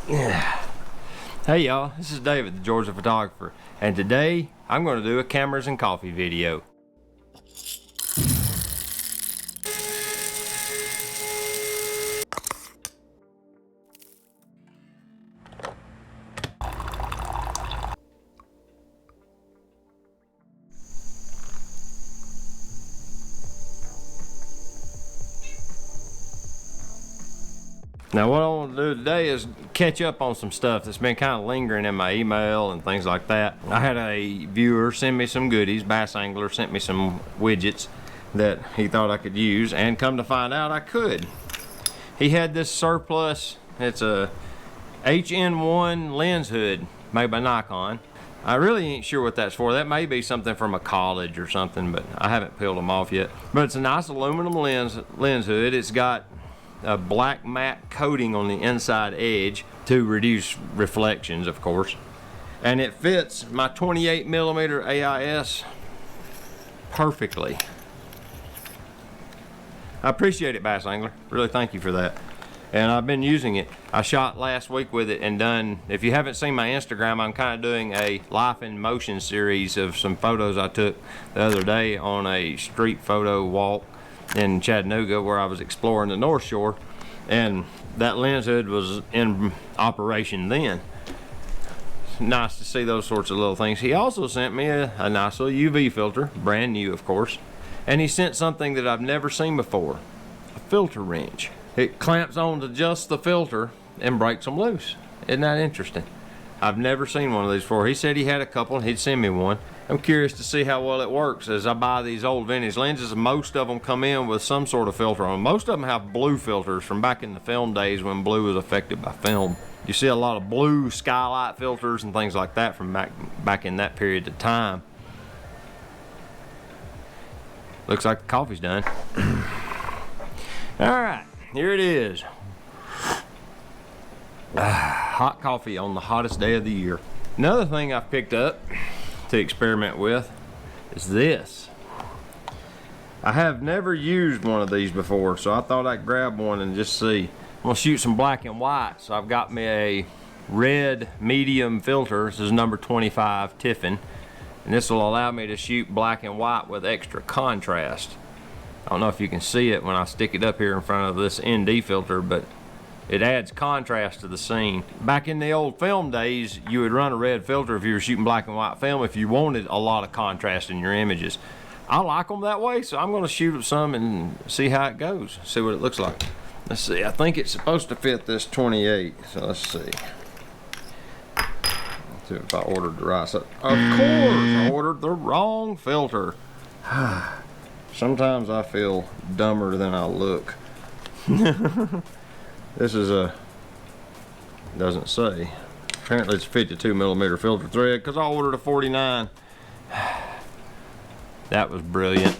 Hey y'all, this is David, the Georgia photographer, and today I'm going to do a cameras and coffee video. Now what I want to do today is catch up on some stuff that's been kind of lingering in my email and things like that. I had a viewer send me some goodies. Bass Angler sent me some widgets that he thought I could use, and come to find out I could. He had this surplus. It's a HN1 lens hood made by Nikon. I really ain't sure what that's for. That may be something from a college or something, but I haven't peeled them off yet. But it's a nice aluminum lens hood. It's got a black matte coating on the inside edge to reduce reflections, of course, and it fits my 28mm AIS perfectly. I appreciate it, Bass Angler. Really thank you for that. And I've been using it. I shot last week with it and done, if you haven't seen my Instagram, I'm kind of doing a life in motion series of some photos I took the other day on a street photo walk in Chattanooga where I was exploring the North Shore, and that lens hood was in operation then. It's nice to see those sorts of little things. He also sent me a nice little UV filter, brand new of course, and he sent something that I've never seen before, a filter wrench. It clamps onto just the filter and breaks them loose. Isn't that interesting? I've never seen one of these before. He said he had a couple and he'd send me one. I'm curious to see how well it works as I buy these old vintage lenses. Most of them come in with some sort of filter on them. Most of them have blue filters from back in the film days when blue was affected by film. You see a lot of blue skylight filters and things like that from back in that period of time. Looks like the coffee's done. All right, here it is. Hot coffee on the hottest day of the year. Another thing I've picked up to experiment with is this. I have never used one of these before, so I thought I'd grab one and just see. I'm gonna shoot some black and white, so I've got me a red medium filter. This is number 25 Tiffin, and this will allow me to shoot black and white with extra contrast. I don't know if you can see it when I stick it up here in front of this ND filter, but it adds contrast to the scene. Back in the old film days, you would run a red filter if you were shooting black and white film if you wanted a lot of contrast in your images. I like them that way, so I'm gonna shoot some and see how it goes, see what it looks like. Let's see, I think it's supposed to fit this 28, so let's see. Let's see if I ordered the right, so, of course I ordered the wrong filter. Sometimes I feel dumber than I look. This is a, doesn't say. Apparently it's a 52mm filter thread because I ordered a 49. That was brilliant.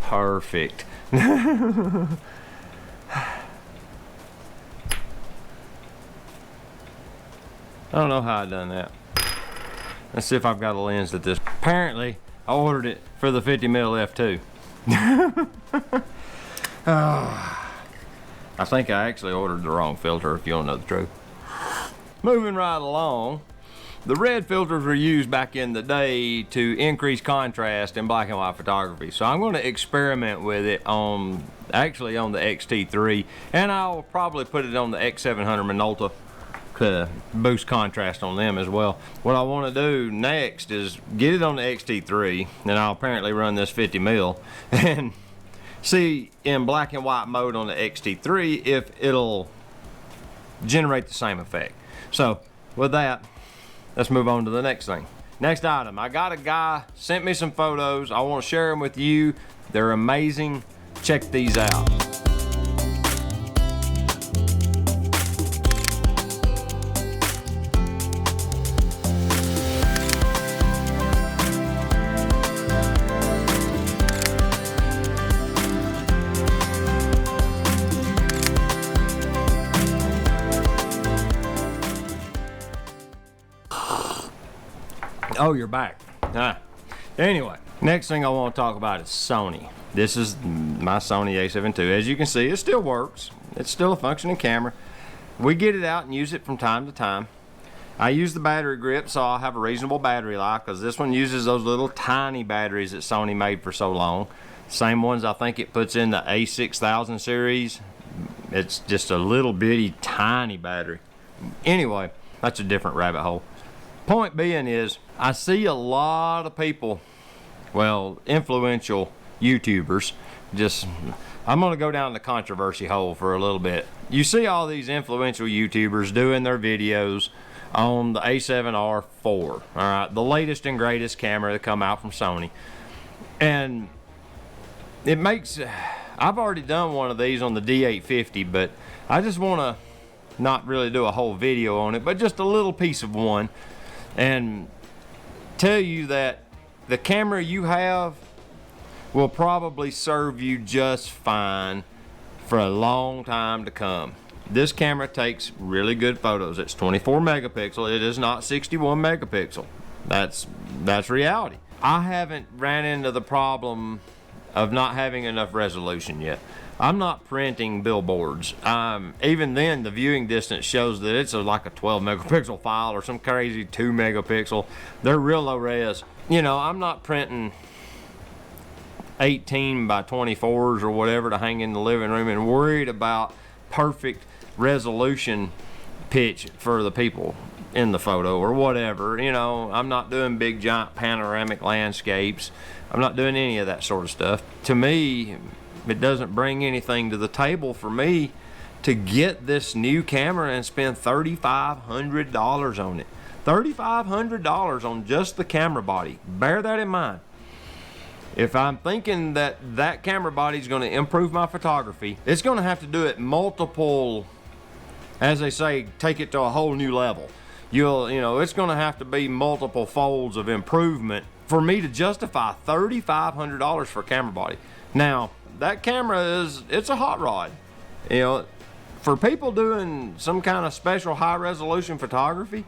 Perfect. I don't know how I done that. Let's see if I've got a lens at this. Apparently I ordered it for the 50mm f2. I think I actually ordered the wrong filter, if you want to know the truth. Moving right along, the red filters were used back in the day to increase contrast in black and white photography, so I'm going to experiment with it on actually on the XT3, and I'll probably put it on the X700 Minolta to boost contrast on them as well. What I want to do next is get it on the XT3, and I'll apparently run this 50mm and see in black and white mode on the XT3 if it'll generate the same effect. So with that, let's move on to the next thing. Next item, I got a guy sent me some photos. I want to share them with you. They're amazing. Check these out. Oh, you're back. Anyway, Next thing I want to talk about is Sony. This is my Sony A7 II. As you can see, it still works. It's still a functioning camera. We get it out and use it from time to time. I use the battery grip, so I'll have a reasonable battery life, because this one uses those little tiny batteries that Sony made for so long. Same ones I think it puts in the A6000 series. It's just a little bitty tiny battery. Anyway, that's a different rabbit hole. Point being is, I see a lot of people, well, influential YouTubers, I'm gonna go down the controversy hole for a little bit. You see all these influential YouTubers doing their videos on the A7R4, all right, the latest and greatest camera that come out from Sony. And it makes, I've already done one of these on the D850, but I just wanna not really do a whole video on it, but just a little piece of one, and tell you that the camera you have will probably serve you just fine for a long time to come. This camera takes really good photos. It's 24 megapixel. It is not 61 megapixel. That's reality. I haven't ran into the problem of not having enough resolution yet. I'm not printing billboards. Even then, the viewing distance shows that it's like a 12 megapixel file or some crazy 2 megapixel. They're real low res. You know, I'm not printing 18 by 24s or whatever to hang in the living room and worried about perfect resolution pitch for the people in the photo or whatever. You know, I'm not doing big giant panoramic landscapes. I'm not doing any of that sort of stuff. To me, it doesn't bring anything to the table for me to get this new camera and spend $3,500 on it. $3,500 on just the camera body. Bear that in mind. If I'm thinking that that camera body is going to improve my photography, it's going to have to do it multiple, as they say, take it to a whole new level. You know, it's going to have to be multiple folds of improvement for me to justify $3,500 for a camera body. Now, that camera it's a hot rod. You know, for people doing some kind of special high resolution photography,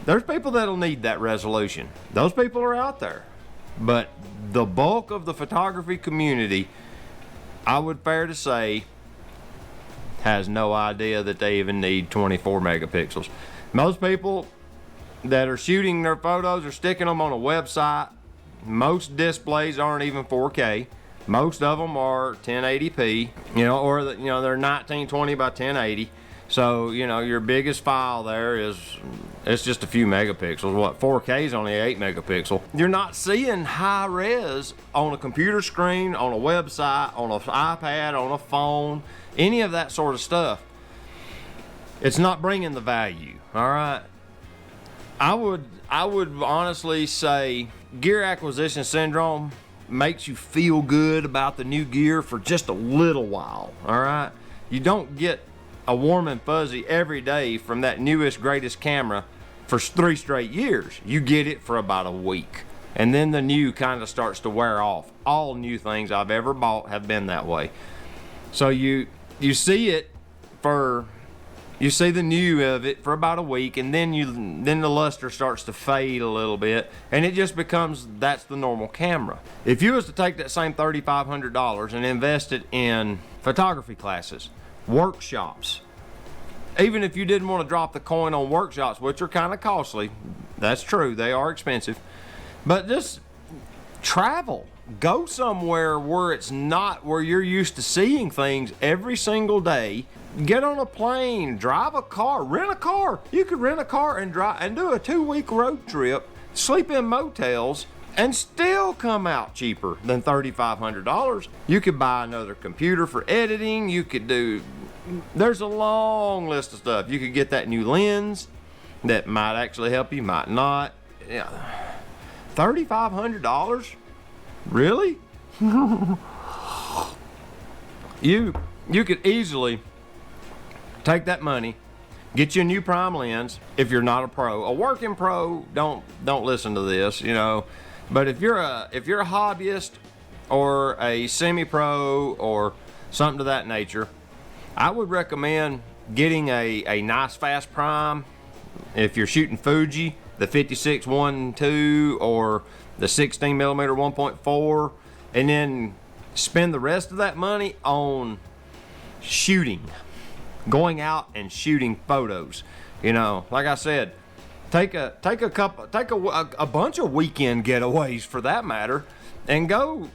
there's people that'll need that resolution. Those people are out there. But the bulk of the photography community, I would fair to say, has no idea that they even need 24 megapixels. Most people that are shooting their photos or sticking them on a website, most displays aren't even 4K. Most of them are 1080p, you know, or they're 1920 by 1080. So, you know, your biggest file there it's just a few megapixels. What, 4K is only 8 megapixel. You're not seeing high res on a computer screen, on a website, on an iPad, on a phone, any of that sort of stuff. It's not bringing the value, all right? I would honestly say gear acquisition syndrome makes you feel good about the new gear for just a little while, all right? You don't get a warm and fuzzy every day from that newest, greatest camera for 3 straight years. You get it for about a week, and then the new kind of starts to wear off. All new things I've ever bought have been that way. So you see it for, you see the new of it for about a week, and then the luster starts to fade a little bit, and it just becomes, that's the normal camera. If you was to take that same $3,500 and invest it in photography classes, workshops, even if you didn't want to drop the coin on workshops, which are kind of costly, that's true, they are expensive, but just travel, go somewhere where it's not where you're used to seeing things every single day. Get on a plane, drive a car, rent a car. You could rent a car and drive and do a 2-week road trip, sleep in motels, and still come out cheaper than $3,500. You could buy another computer for editing. You could do, there's a long list of stuff. You could get that new lens that might actually help you, might not. Yeah. $3,500? Really? You could easily take that money, get you a new prime lens. If you're not a pro, a working pro, don't listen to this, you know. But if you're a hobbyist or a semi-pro or something to that nature, I would recommend getting a nice fast prime. If you're shooting Fuji, the 56-1.2 or the 16mm 1.4, and then spend the rest of that money on shooting, going out and shooting photos. You know, like I said, take a bunch of weekend getaways for that matter, and go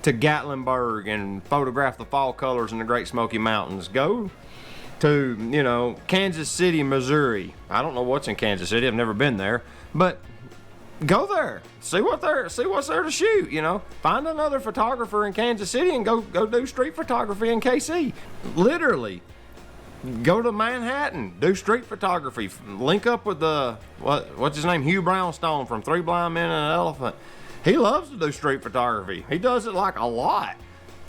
to Gatlinburg and photograph the fall colors in the Great Smoky Mountains. Go to, you know, Kansas City, Missouri. I don't know what's in Kansas City. I've never been there, but go there, see what's there to shoot. You know, find another photographer in Kansas City and go do street photography in KC. Literally, go to Manhattan, do street photography. Link up with the what's his name, Hugh Brownstone from Three Blind Men and an Elephant. He loves to do street photography. He does it like a lot.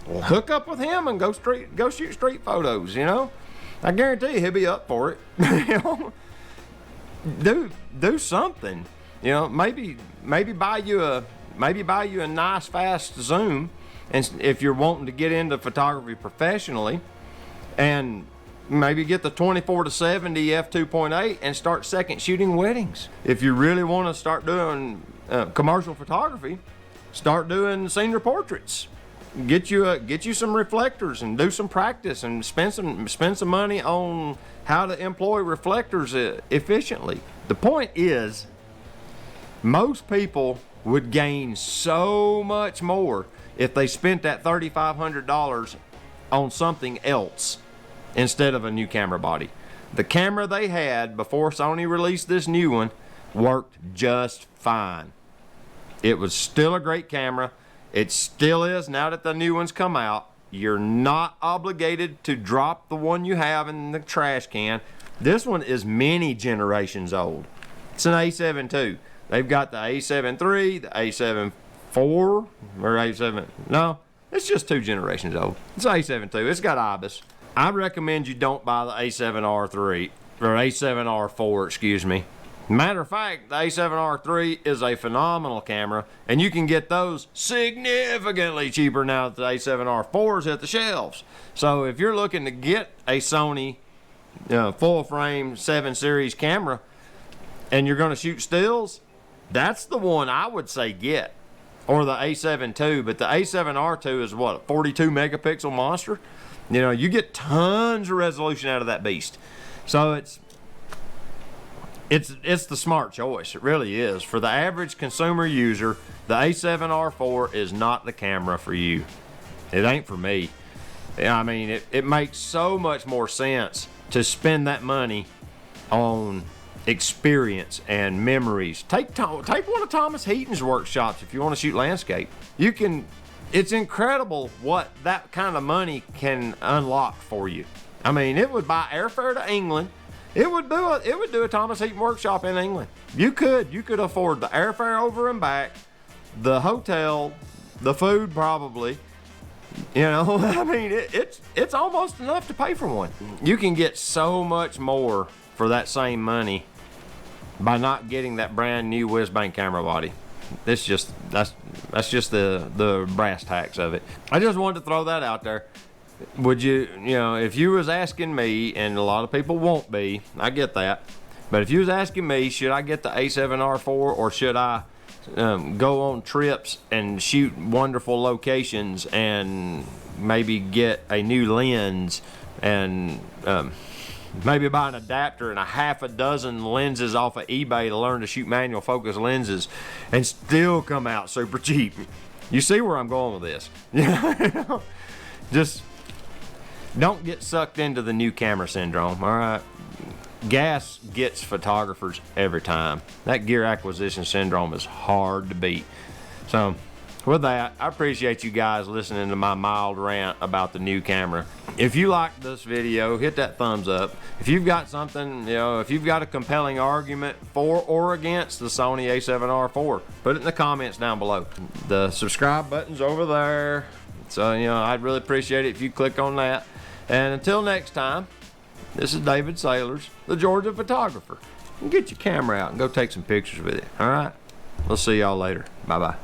Well, hook up with him and go shoot street photos. You know, I guarantee you he'll be up for it. You know, do something. You know, maybe buy you a nice fast zoom, and if you're wanting to get into photography professionally, and maybe get the 24-70 f2.8 and start second shooting weddings. If you really want to start doing commercial photography, start doing senior portraits. Get you some reflectors and do some practice, and spend some money on how to employ reflectors efficiently. The point is, most people would gain so much more if they spent that $3,500 on something else instead of a new camera body. The camera they had before Sony released this new one worked just fine. It was still a great camera. It still is now that the new one's come out. You're not obligated to drop the one you have in the trash can. This one is many generations old. It's an A7 II. They've got the A7 III, the A7 IV, or A7, no, it's just 2 generations old. It's A7 II, it's got IBIS. I recommend you don't buy the A7R3, or A7R4, excuse me. Matter of fact, the A7R3 is a phenomenal camera, and you can get those significantly cheaper now that the A7R4's hit the shelves. So if you're looking to get a Sony full frame 7 series camera, and you're gonna shoot stills, that's the one I would say get. Or the A7 II, but the A7R2 is what, a 42 megapixel monster? You know, you get tons of resolution out of that beast. So it's the smart choice. It really is. For the average consumer user, the A7R4 is not the camera for you. It ain't for me. I mean, it makes so much more sense to spend that money on experience and memories. Take one of Thomas Heaton's workshops if you want to shoot landscape. You can. It's incredible what that kind of money can unlock for you. I mean, it would buy airfare to England. It would do a Thomas Heaton workshop in England. You could afford the airfare over and back, the hotel, the food probably. You know, I mean, it's almost enough to pay for one. You can get so much more for that same money by not getting that brand new whiz-bang camera body. That's just the brass tacks of it. I just wanted to throw that out there. Would you know, if you was asking me, and a lot of people won't be, I get that, but if you was asking me, should I get the A7R4 or should I go on trips and shoot wonderful locations and maybe get a new lens and maybe buy an adapter and a half a dozen lenses off of eBay to learn to shoot manual focus lenses and still come out super cheap? You see where I'm going with this? Just don't get sucked into the new camera syndrome, all right? Gas gets photographers every time. That gear acquisition syndrome is hard to beat. So with that, I appreciate you guys listening to my mild rant about the new camera. If you liked this video, hit that thumbs up. If you've got something, if you've got a compelling argument for or against the Sony A7R4, put it in the comments down below. The subscribe button's over there. So, I'd really appreciate it if you click on that. And until next time, this is David Sailors, the Georgia photographer. Get your camera out and go take some pictures with it, all right? We'll see y'all later. Bye-bye.